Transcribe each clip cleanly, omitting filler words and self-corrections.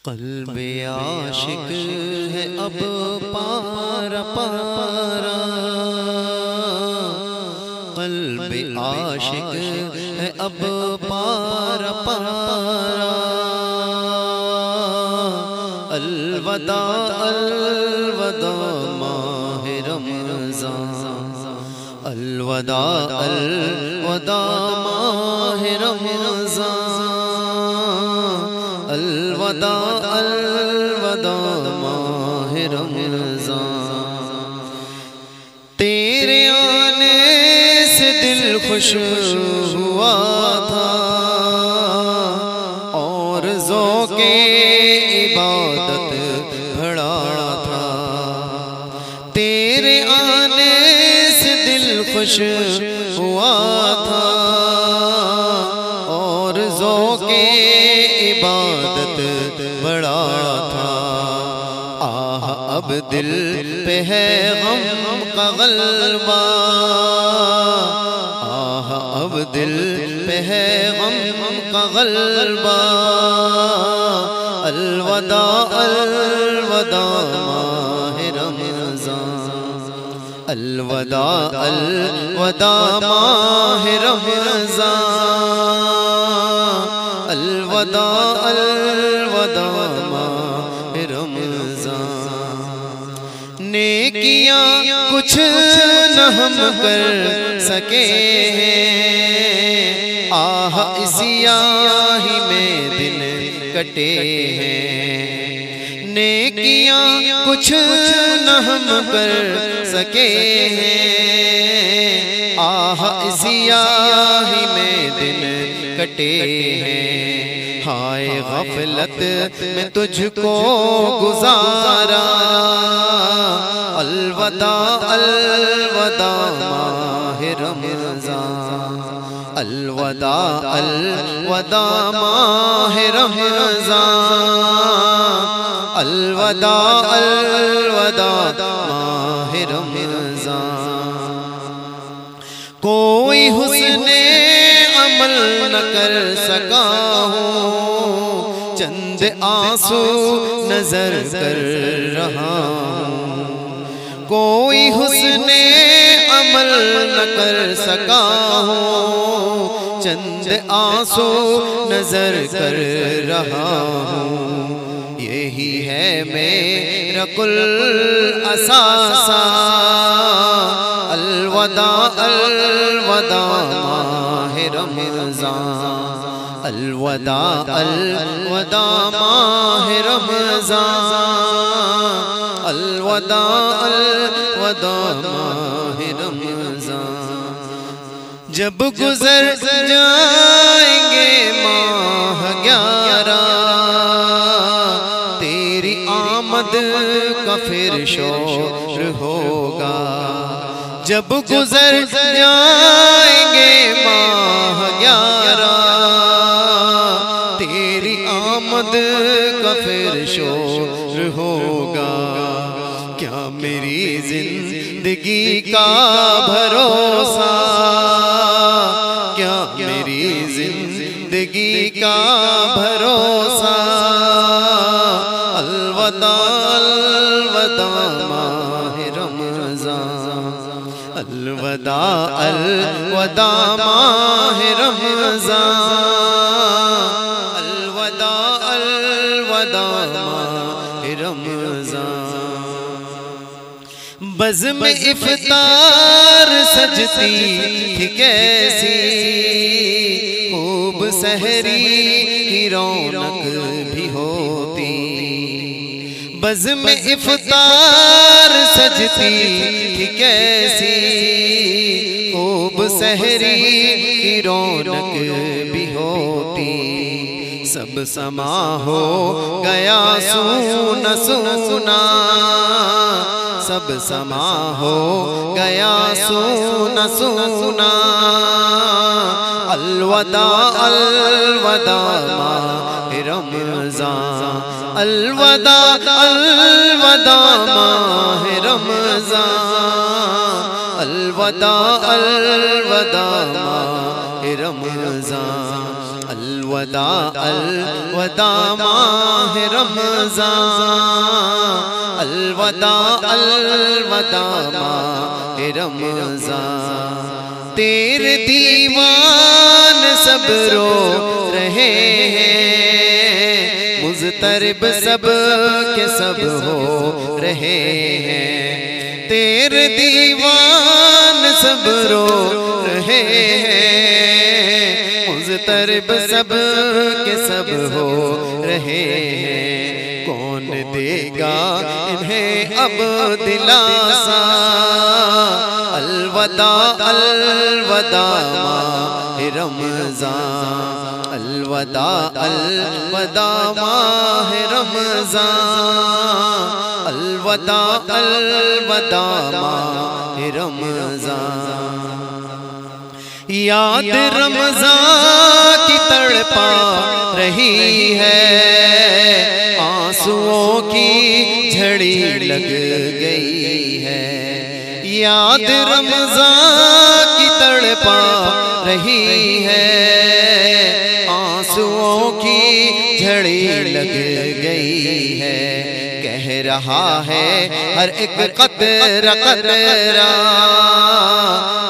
قلب عاشق ہے اب پارا پارا، قلب عاشق ہے اب پارا پارا، الوداع الوداع ماہ رمضان، الوداع الوداع ماہ رمضان، الوداع الوداع ماہ رمضان۔ تیرے آنے سے دل خوش ہوا تھا اور ذوق عبادت بڑھا تھا، تیرے آنے سے دل خوش ہوا تھا اور ذوق عبادت بڑا تھا۔ آہ اب دل پہ ہے غم کا غلبہ، آہ اب دل پہ ہے غم کا غلبہ، الوداع الوداع ماہ رمضان، الوداع الوداع ماہ رمضان، الوداع الوداع ماہ رمضان۔ نیکیاں کچھ نہ ہم کر سکے ہیں، آہ اسی آہی میں دن کٹے ہیں، نیکیاں کچھ نہ ہم کر سکے ہیں، آہ اسی آہی میں دن کٹے ہیں۔ ہائے غفلت میں تجھ کو گزارا، الوداع الوداع ماہ رمضان، الوداع الوداع ماہ رمضان، الوداع الوداع ماہ رمضان۔ کوئی حسن عمل نہ کر سکا ہوں، چند آنسو نظر کر رہا ہوں، کوئی حسن عمل نہ کر سکا ہوں، چند آنسو نظر کر رہا ہوں، یہی ہے میرا کل اثاثہ، الوداع الوداع ماہ رمضان، الوداع الوداع ماہ رمضان، الوداع الوداع ماہ رمضان۔ جب گزر جائیں گے ماہ 11، تیری آمد کا پھر شور ہوگا، جب گزر جائیں گے ماہ 11، تیری آمد کا پھر شور ہوگا، کیا میری زندگی کا بھروسہ، کیا میری زندگی کا بھروسہ، الوداع الوداع ماہ رمضان، الوداع الوداع ماہ رمضان، الوداع الوداع ماہ رمضان۔ بزم افطار سجتی تھی کیسی، خوب سحری کی رونق بھی ہوتی، بزم افطار سجتی تھی کیسی، خوب سحری کی رونق بھی ہوتی، سب سما ہو گیا سونا سونا، سب سما ہو گیا سونا سونا، الوداع الوداع ماہ رمضان، الوداع الوداع ماہ رمضان، الوداع الوداع ماہ رمضان، الوداع الوداع ماہ رمضان، الوداع الوداع ماہ رمضان، تیرے دیوان سب رو رہے ہیں، مضطرب سب کے سب ہو رہے ہیں، تیرے دیوان سب رو رہے ہیں، مضطرب سب کے سب ہو رہے ہیں، کون دے گا انہیں اب دلاسا، الوداع الوداع ماہ رمضان، الوداع الوداع ماہ رمضان، الوداع الوداع ماہ رمضان، یاد رمضان کی تڑپا رہی ہے، آنسوؤں کی جھڑی لگ گئی ہے، یاد رمضان کی تڑپا رہی ہے، آنسوؤں کی جھڑی لگ گئی ہے، کہہ رہا ہے ہر ایک قطرہ قطرہ،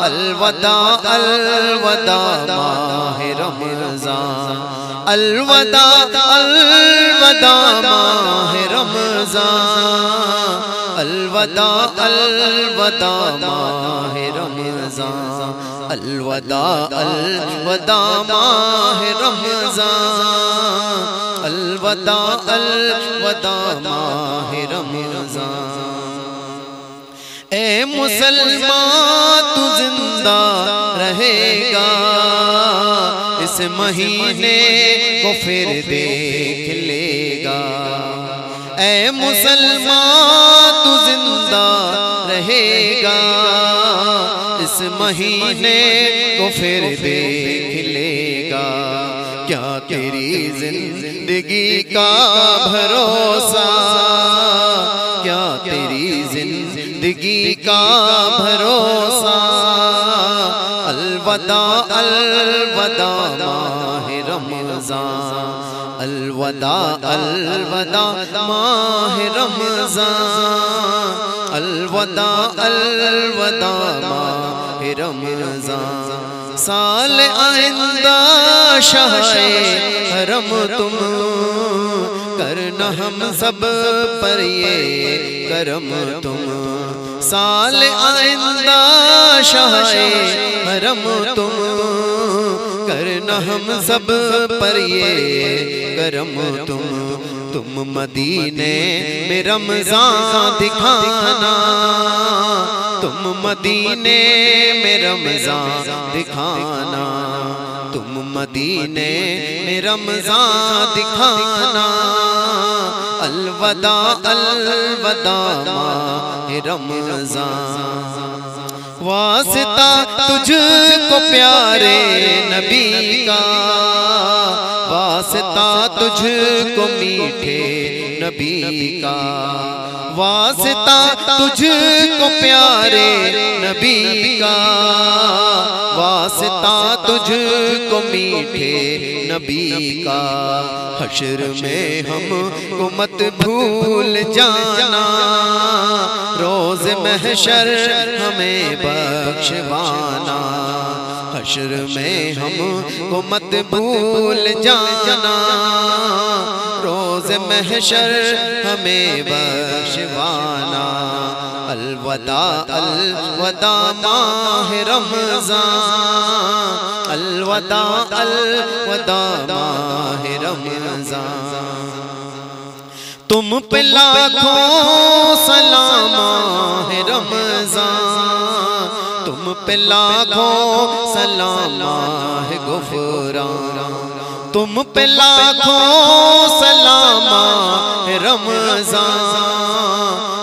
الوداع الوداع ماہ رمضان، الوداع الوداع ماہ رمضان، الوداع الوداع ماہ رمضان، الوداع الوداع ماہ رمضان، الوداع الوداع ماہ رمضان، اے مسلمان تو زندہ رہے گا، اس مہینے کو پھر دیکھ لے گا، اے مسلمان تو زندہ رہے گا، اس مہینے کو پھر دیکھ لے گا، کیا تیری زندگی کا بھروسہ، کیا تیری زندگی کا بھروسہ، الوداع الوداع ماہ رمضان، الوداع الوداع ماہ رمضان، الوداع الوداع ماہ رمضان، سال آئندہ شاہ حرم تم کرنا ہم سب پر یہ کرم تم، سال آئندہ شاہ حرم تم کرنا ہم سب پر یہ کرم تم مدینے میں رمضان دکھانا، تم مدینے میں رمضان دکھانا، تم مدینے میں رمضان دکھانا، الوداع الوداع ماہ رمضان، واسطہ تجھ کو پیارے نبی کا، واسطہ تجھ کو میٹھے نبی کا، واسطہ تجھ کو پیارے نبی کا، واسطہ تجھ کو میٹھے نبی کا، حشر میں ہم کو مت بھول جانا، روز محشر ہمیں بخشوانا، حشر میں ہم کو مت بھول جانا، روز محشر ہمیں بخشوانا، الوداع الوداع ماہ رمضان، الوداع الوداع ماہ رمضان، تم پہ لاکھوں سلام ماہ رمضان، تم پہ لاکھوں سلام ماہ غفران، تم پہ لاکھوں سلام ماہ رمضان،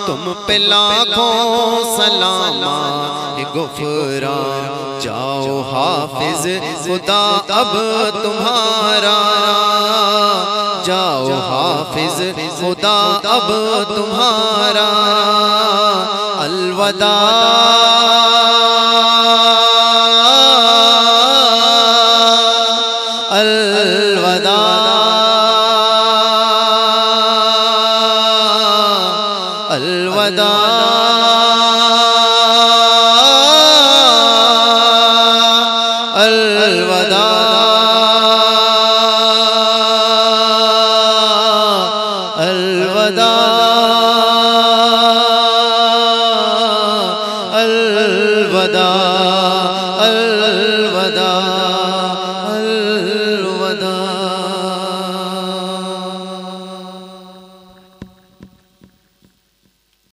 تم پہ لاکھوں سلام ماہ غفران، جاؤ حافظ خدا اب تمہارا، جاؤ حافظ خدا اب تمہارا، الوداع الوداع